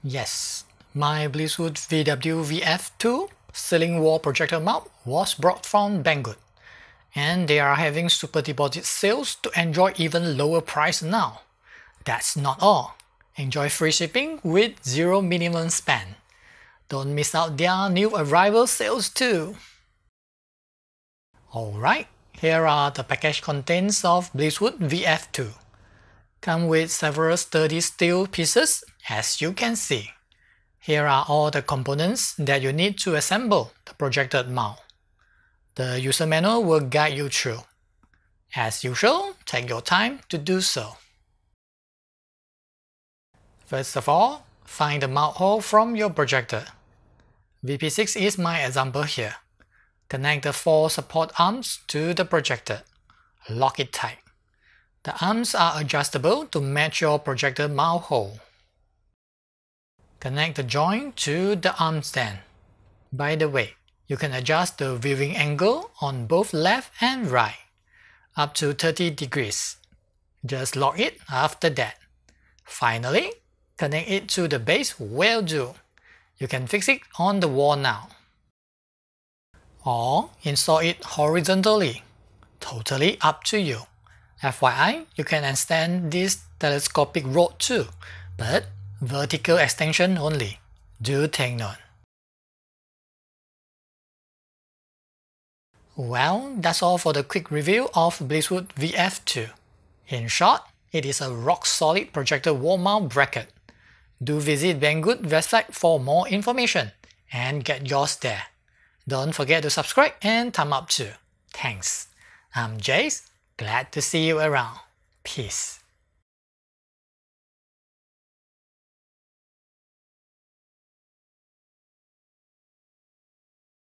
Yes, my Blitzwood VW VF2 ceiling wall projector mount was brought from Banggood, and they are having super deposit sales to enjoy even lower price now. That's not all. Enjoy free shipping with zero minimum spend. Don't miss out their new arrival sales too. Alright, here are the package contents of Blitzwood VF2. Come with several sturdy steel pieces, as you can see. Here are all the components that you need to assemble the projected mount. The user manual will guide you through. As usual, take your time to do so. First of all, find the mount hole from your projector. VP6 is my example here. Connect the 4 support arms to the projector. Lock it tight. The arms are adjustable to match your projector mount hole. Connect the joint to the arm stand. By the way, you can adjust the viewing angle on both left and right, up to 30 degrees. Just lock it after that. Finally, connect it to the base will do. You can fix it on the wall now. Or install it horizontally. Totally up to you. FYI, you can extend this telescopic rod too, but vertical extension only. Do take note. Well, that's all for the quick review of Blitzwood VF2. In short, it is a rock-solid projector wall mount bracket. Do visit Banggood website for more information and get yours there. Don't forget to subscribe and thumb up too. Thanks. I'm Jace. Glad to see you around. Peace.